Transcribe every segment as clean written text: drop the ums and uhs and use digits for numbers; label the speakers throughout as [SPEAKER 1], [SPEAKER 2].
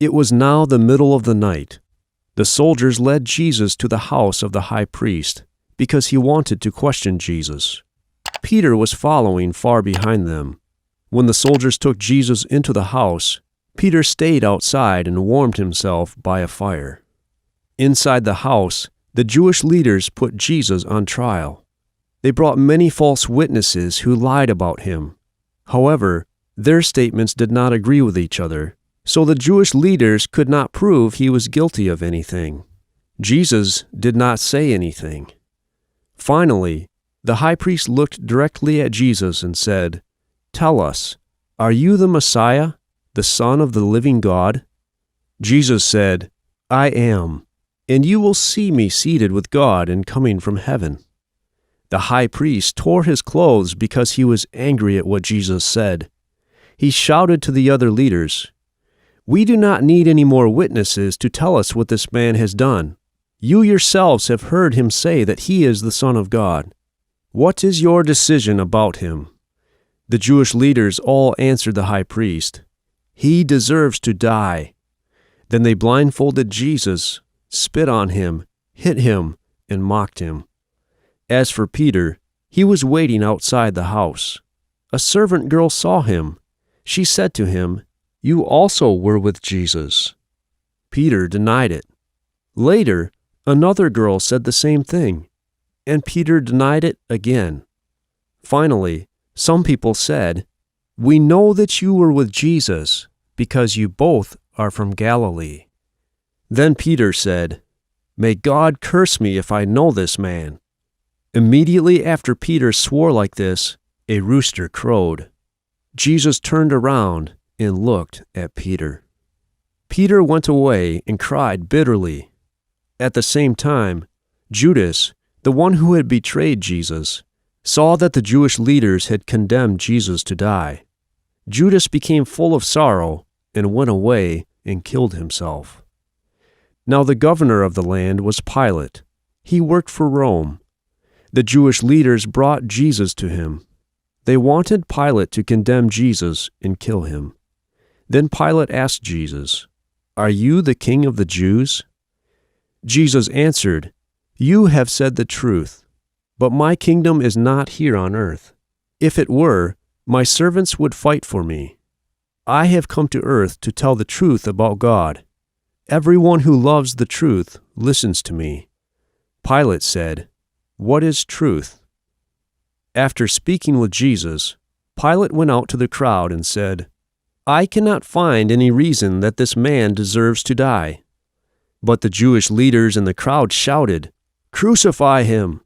[SPEAKER 1] It was now the middle of the night. The soldiers led Jesus to the house of the high priest, because he wanted to question Jesus. Peter was following far behind them. When the soldiers took Jesus into the house, Peter stayed outside and warmed himself by a fire. Inside the house, the Jewish leaders put Jesus on trial. They brought many false witnesses who lied about him. However, their statements did not agree with each other, so the Jewish leaders could not prove he was guilty of anything. Jesus did not say anything. Finally, the high priest looked directly at Jesus and said, "Tell us, are you the Messiah, the Son of the living God?" Jesus said, "I am, and you will see me seated with God and coming from heaven." The high priest tore his clothes because he was angry at what Jesus said. He shouted to the other leaders, "We do not need any more witnesses to tell us what this man has done. You yourselves have heard him say that he is the Son of God. What is your decision about him?" The Jewish leaders all answered the high priest, "He deserves to die." Then they blindfolded Jesus, spit on him, hit him, and mocked him. As for Peter, he was waiting outside the house. A servant girl saw him. She said to him, "You also were with Jesus." Peter denied it. Later, another girl said the same thing, and Peter denied it again. Finally, some people said, "We know that you were with Jesus, because you both are from Galilee." Then Peter said, "May God curse me if I know this man." Immediately after Peter swore like this, a rooster crowed. Jesus turned around and looked at Peter. Peter went away and cried bitterly. At the same time, Judas, the one who had betrayed Jesus, saw that the Jewish leaders had condemned Jesus to die. Judas became full of sorrow and went away and killed himself. Now the governor of the land was Pilate. He worked for Rome. The Jewish leaders brought Jesus to him. They wanted Pilate to condemn Jesus and kill him. Then Pilate asked Jesus, "Are you the king of the Jews?" Jesus answered, "You have said the truth, but my kingdom is not here on earth. If it were, my servants would fight for me. I have come to earth to tell the truth about God. Everyone who loves the truth listens to me." Pilate said, "What is truth?" After speaking with Jesus, Pilate went out to the crowd and said, "I cannot find any reason that this man deserves to die." But the Jewish leaders and the crowd shouted, "Crucify him!"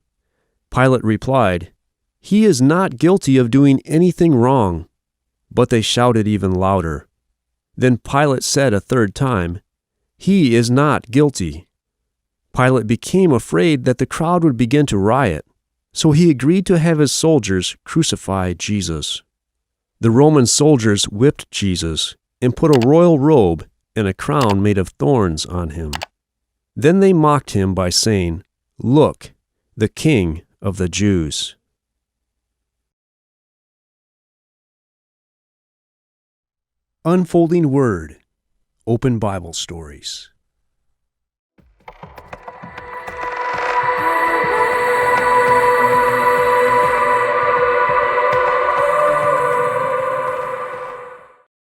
[SPEAKER 1] Pilate replied, "He is not guilty of doing anything wrong." But they shouted even louder. Then Pilate said a third time, "He is not guilty." Pilate became afraid that the crowd would begin to riot, so he agreed to have his soldiers crucify Jesus. The Roman soldiers whipped Jesus and put a royal robe and a crown made of thorns on him. Then they mocked him by saying, "Look, the King of the Jews." Unfolding Word, Open Bible Stories.